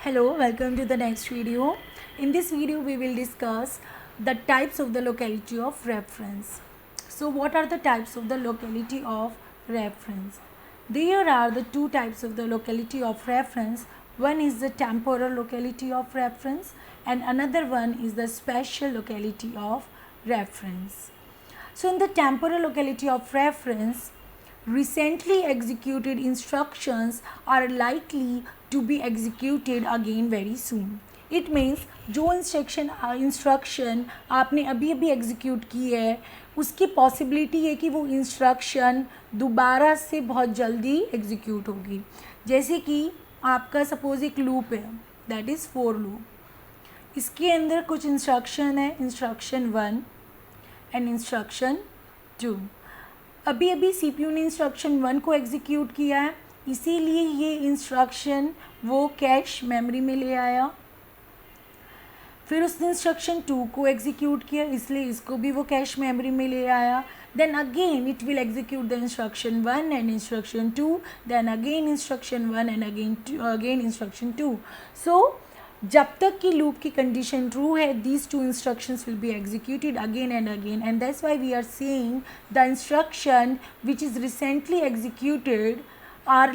Hello, welcome to the next video. In this video, we will discuss the types of the locality of reference. So, what are the types of the locality of reference? There are the two types of the locality of reference. One is the temporal locality of reference, and another one is the spatial locality of reference. So, in the temporal locality of reference, recently executed instructions are likely to be executed again very soon. It means जो instruction आपने अभी अभी execute की है उसकी possibility है कि वो इंस्ट्रक्शन दोबारा से बहुत जल्दी एग्जीक्यूट होगी. जैसे कि आपका सपोज एक लूप है, दैट इज़ फोर लूप. इसके अंदर कुछ इंस्ट्रक्शन है, इंस्ट्रक्शन 1 एंड इंस्ट्रक्शन 2. अभी अभी सीपीयू ने इंस्ट्रक्शन 1 को एग्जीक्यूट किया है, इसीलिए ये इंस्ट्रक्शन वो कैश मेमोरी में ले आया. फिर उसने इंस्ट्रक्शन 2 को एग्जीक्यूट किया, इसलिए इसको भी वो कैश मेमोरी में ले आया. Then again it will execute the instruction 1 and instruction 2, then again instruction 1 and again instruction 2. So जब तक कि लूप की कंडीशन ट्रू है, these two instructions will be executed again and again, and that's why we are saying the instruction which is recently executed or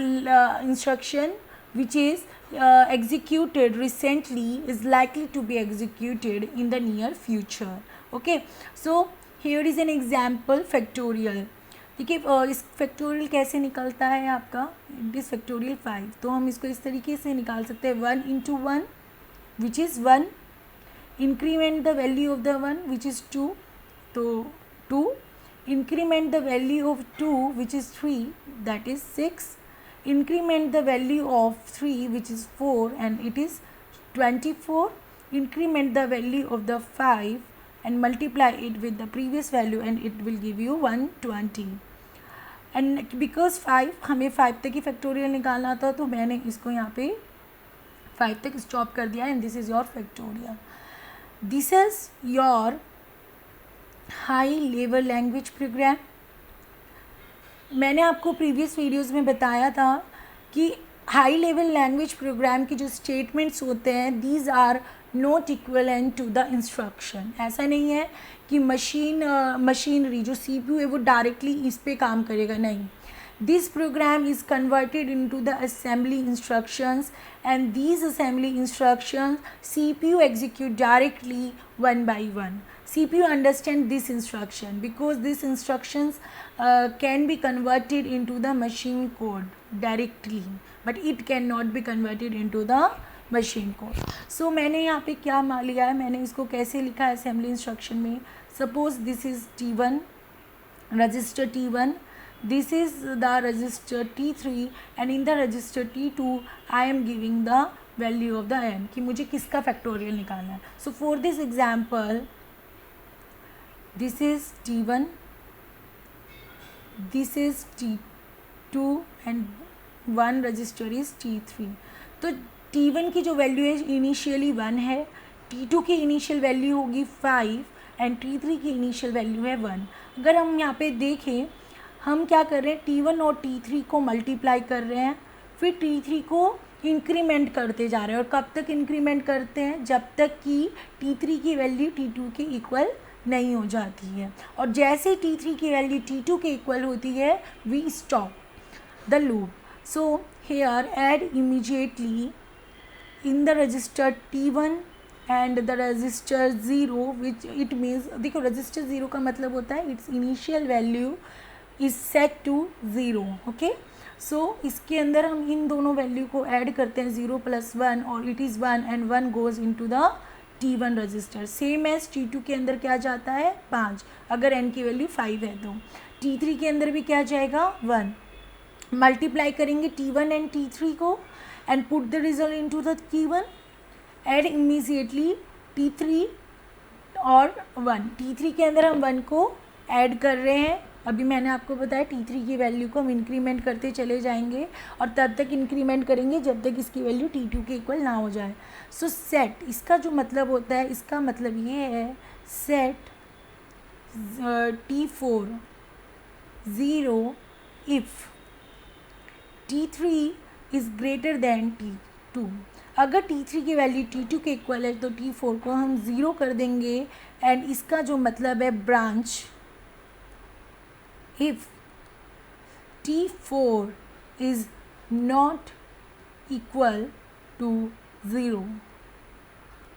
instruction which is executed recently is likely to be executed in the near future. Okay, so here is an example factorial. देखिए इस factorial कैसे निकलता है आपका, it is factorial 5. तो हम इसको इस तरीके से निकाल सकते हैं 1 into 1 which is 1, increment the value of the 1 which is 2, तो 2, increment the value of 2 which is 3, that is 6, increment the value of 3 which is 4 and it is 24, increment the value of the 5 and multiply it with the previous value and it will give you 120. and because 5 हमें 5 तक ही factorial निकालना था, तो मैंने इसको यहाँ पे 5 तक स्टॉप कर दिया. And this is your factorial. This is your high level language programme. मैंने आपको प्रीवियस वीडियोस में बताया था कि हाई लेवल लैंग्वेज प्रोग्राम के जो स्टेटमेंट्स होते हैं, these are not equivalent to the instruction. ऐसा नहीं है कि मशीनरी जो सीपीयू है वो डायरेक्टली इस पे काम करेगा, नहीं. This program is converted into the assembly instructions, and these assembly instructions CPU execute directly one by one. CPU understand this instruction because these instructions can be converted into the machine code directly, but it cannot be converted into the machine code. So मैंने यहाँ पे क्या मान लिया है, मैंने इसको कैसे लिखा है assembly instruction में. Suppose this is T1, register T1. This is the register T3 and in the register T2 I am giving the value of the n, कि मुझे किसका फैक्टोरियल निकालना है. So for this example, this is T1, this is T2 and one register is T3. तो T1 की जो value है initially 1 है, T2 की इनिशियल वैल्यू होगी 5 एंड T3 की इनिशियल वैल्यू है 1. अगर हम यहाँ पे देखें, हम क्या कर रहे हैं, T1 और T3 को मल्टीप्लाई कर रहे हैं, फिर T3 को इंक्रीमेंट करते जा रहे हैं. और कब तक इंक्रीमेंट करते हैं, जब तक कि T3 की वैल्यू T2 के इक्वल नहीं हो जाती है. और जैसे T3 की वैल्यू T2 के इक्वल होती है, we stop the loop. So here add immediately in the register T1 and the register 0, which it means, देखो रजिस्टर 0 का मतलब होता है it's initial value is set to 0. Okay, so इसके अंदर हम इन दोनों वैल्यू को ऐड करते हैं 0 + 1 और it is 1 and 1 goes into the T1 register. Same as T2 के अंदर क्या जाता है 5, अगर n की वैल्यू 5 है तो. T3 के अंदर भी क्या जाएगा 1. मल्टीप्लाई करेंगे T1 एंड T3 को and put the result into the T1, add immediately T3 और 1. T3 के अंदर हम 1 को ऐड कर रहे हैं. अभी मैंने आपको बताया T3 की वैल्यू को हम इंक्रीमेंट करते चले जाएंगे और तब तक इंक्रीमेंट करेंगे जब तक इसकी वैल्यू T2 के इक्वल ना हो जाए. सो सेट, इसका जो मतलब होता है, इसका मतलब ये है set T4 0 if T3 is greater than T2. अगर T3 की वैल्यू T2 के इक्वल है तो T4 को हम 0 कर देंगे एंड इसका जो मतलब है branch if T4 is not equal to 0,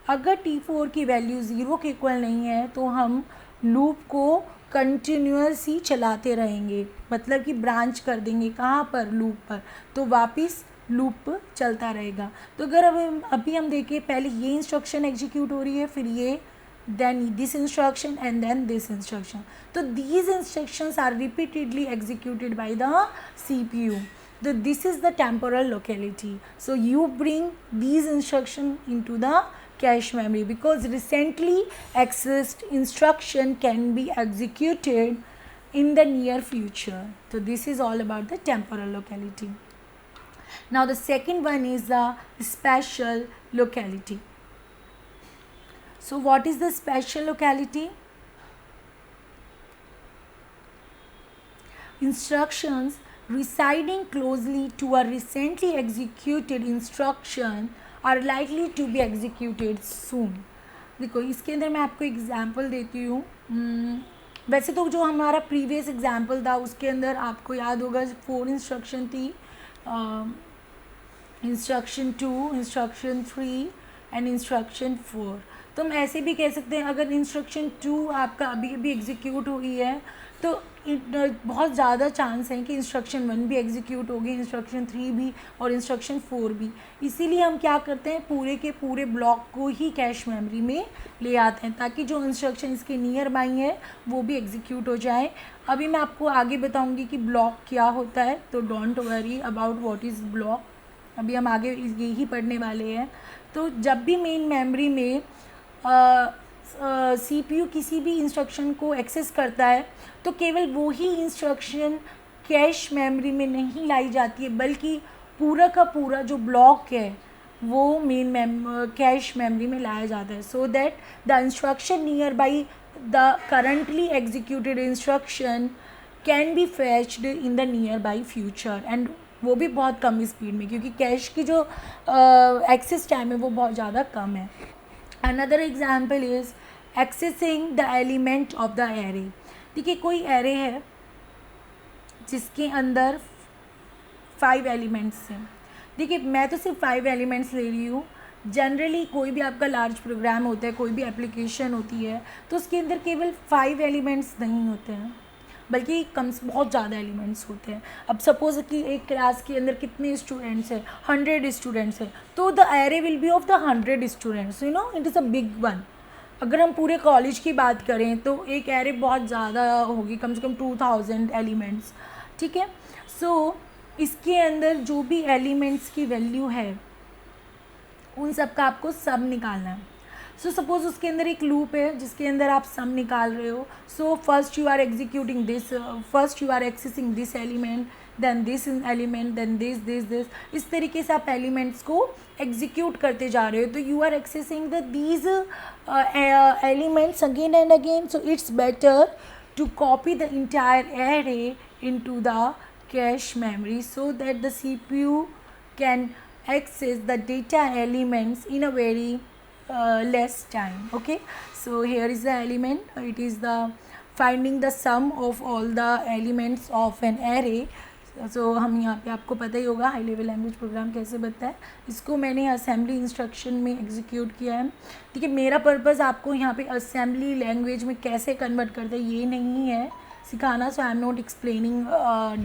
अगर T4 की वैल्यू 0 के इक्वल नहीं है तो हम लूप को कंटिन्यूस ही चलाते रहेंगे, मतलब कि ब्रांच कर देंगे कहाँ पर, लूप पर, तो वापस लूप चलता रहेगा। तो अगर अभी हम देखें, पहले ये इंस्ट्रक्शन एग्जीक्यूट हो रही है, फिर ये, then this instruction and then this instruction, तो these instructions are repeatedly executed by the CPU. So this is the temporal locality. So you bring these instructions into the cache memory because recently accessed instruction can be executed in the near future. So this is all about the temporal locality. Now the second one is the spatial locality. So what is the spatial locality? Instructions residing closely to a recently executed instruction are likely to be executed soon. देखो इसके अंदर मैं आपको example देती हूँ। वैसे तो जो हमारा प्रीवियस एग्जांपल था उसके अंदर आपको याद होगा 4 इंस्ट्रक्शन थी, इंस्ट्रक्शन 2, इंस्ट्रक्शन 3 एंड इंस्ट्रक्शन 4। तो हम ऐसे भी कह सकते हैं, अगर इंस्ट्रक्शन 2 आपका अभी अभी एग्जीक्यूट हुई है तो बहुत ज़्यादा चांस है कि इंस्ट्रक्शन 1 भी एग्जीक्यूट होगी, इंस्ट्रक्शन 3 भी और इंस्ट्रक्शन 4 भी। इसीलिए हम क्या करते हैं, पूरे के पूरे ब्लॉक को ही कैश मेमोरी में ले आते हैं ताकि जो इंस्ट्रक्शन इसके नियर बाई है वो भी एग्जीक्यूट हो जाए। अभी मैं आपको आगे बताऊंगी कि ब्लॉक क्या होता है, तो don't worry about what is block, अभी हम आगे यही पढ़ने वाले हैं। तो जब भी मेन मेमोरी में CPU किसी भी इंस्ट्रक्शन को एक्सेस करता है तो केवल वो ही इंस्ट्रक्शन कैश मेमोरी में नहीं लाई जाती है, बल्कि पूरा का पूरा जो ब्लॉक है वो मेन कैश मेमोरी में लाया जाता है, so that the instruction near by the currently executed instruction can be fetched in the near by future, and वो भी बहुत कम स्पीड में, क्योंकि कैश की जो एक्सेस टाइम है वो बहुत ज़्यादा कम है। Another example is accessing the element of the array. देखिए कोई एरे है जिसके अंदर 5 एलिमेंट्स हैं। देखिए मैं तो सिर्फ 5 एलिमेंट्स ले रही हूँ, जनरली कोई भी आपका लार्ज प्रोग्राम होता है, कोई भी एप्लीकेशन होती है तो उसके अंदर केवल 5 एलिमेंट्स नहीं होते हैं, बल्कि बहुत ज़्यादा एलिमेंट्स होते हैं। अब सपोज कि एक क्लास के अंदर कितने स्टूडेंट्स हैं, 100 स्टूडेंट्स हैं, तो the array will be of the 100 students, you know, it is a big one. अगर हम पूरे कॉलेज की बात करें तो एक एरे बहुत ज़्यादा होगी, कम से कम 2000 एलिमेंट्स, ठीक है। सो इसके अंदर जो भी एलिमेंट्स की वैल्यू है उन सब का आपको सब निकालना है। सो सपोज उसके अंदर एक लूप है जिसके अंदर आप सम निकाल रहे हो, so first you are executing this, first you are accessing this element, then this element, then this, इस तरीके से आप एलिमेंट्स को एग्जीक्यूट करते जा रहे हो। तो you are accessing the these elements again and again, so it's better to copy the entire array into the cache memory so that the CPU can access the data elements in a very less time. Okay, so here is the element, it is the finding the sum of all the elements of an array. सो हम यहाँ पे आपको पता ही होगा high level language programme कैसे बनता है, इसको मैंने असेंबली इंस्ट्रक्शन में एग्जीक्यूट किया है। ठीक है, मेरा पर्पज़ आपको यहाँ पे असेंबली लैंग्वेज में कैसे कन्वर्ट करते हैं ये नहीं है सिखाना, so I am not explaining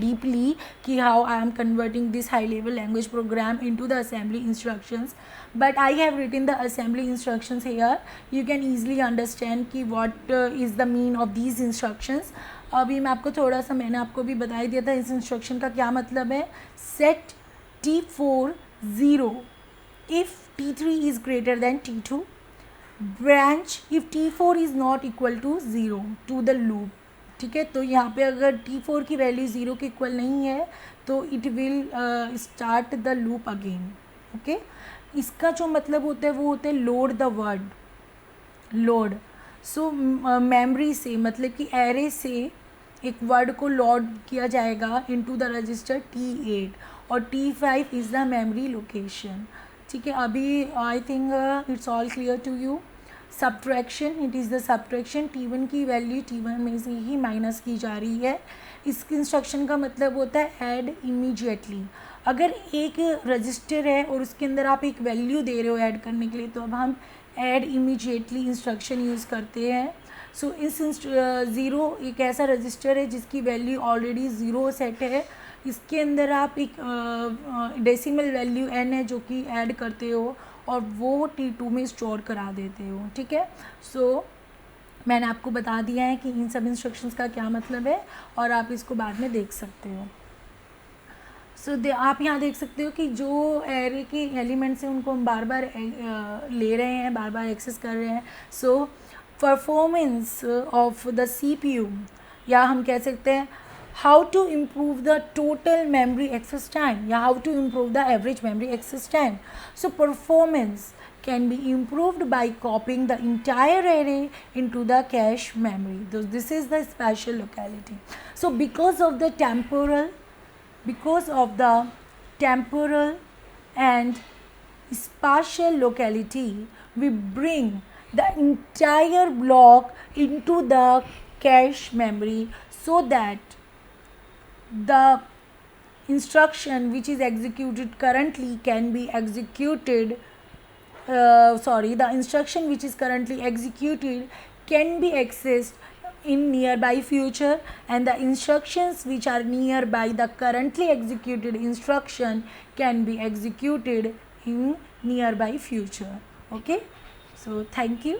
deeply कि how I am converting this high level language program into the assembly instructions, but I have written the assembly instructions here, you can easily understand कि what is the mean of these instructions. अभी मैं आपको थोड़ा सा, मैंने आपको भी बता ही दिया था इस इंस्ट्रक्शन का क्या मतलब है। Set T4 0 if T3 is greater than T2, branch if T4 is not equal to 0 to the loop. ठीक है, तो यहाँ पे अगर T4 की वैल्यू 0 के इक्वल नहीं है तो it will start the loop again. Okay, इसका जो मतलब होता है वो होता है load the word, load. So memory से मतलब कि एरे से एक वर्ड को लोड किया जाएगा इनटू द रजिस्टर T8 और T5 is the memory location. ठीक है, अभी I think it's all clear to you. Subtraction, it is the subtraction. T1 की वैल्यू T1 में से ही माइनस की जा रही है. इस इंस्ट्रक्शन का मतलब होता है ऐड इमीडिएटली. अगर एक रजिस्टर है और उसके अंदर आप एक वैल्यू दे रहे हो ऐड करने के लिए, तो अब हम ऐड इमीडिएटली इंस्ट्रक्शन यूज़ करते हैं. सो इस ज़ीरो एक ऐसा रजिस्टर है जिसकी वैल्यू ऑलरेडी ज़ीरो सेट है. इसके अंदर आप एक डेसिमल वैल्यू n है जो कि ऐड करते हो और वो T2 में स्टोर करा देते हो. ठीक है, सो मैंने आपको बता दिया है कि इन सब इंस्ट्रक्शंस का क्या मतलब है और आप इसको बाद में देख सकते हो. सो आप यहाँ देख सकते हो कि जो एरे के एलिमेंट्स हैं उनको हम बार बार ले रहे हैं, बार बार एक्सेस कर रहे हैं. So performance of the CPU, या हम कह सकते हैं how to improve the total memory access time, या how to improve the average memory access time. So performance can be improved by copying the entire array into the cache memory. This is the spatial locality. So because of the temporal and spatial locality, we bring the entire block into the cache memory so that the instruction which is executed currently can be executed the instruction which is currently executed can be accessed in nearby future, and the instructions which are nearby the currently executed instruction can be executed in nearby future. Okay, so thank you.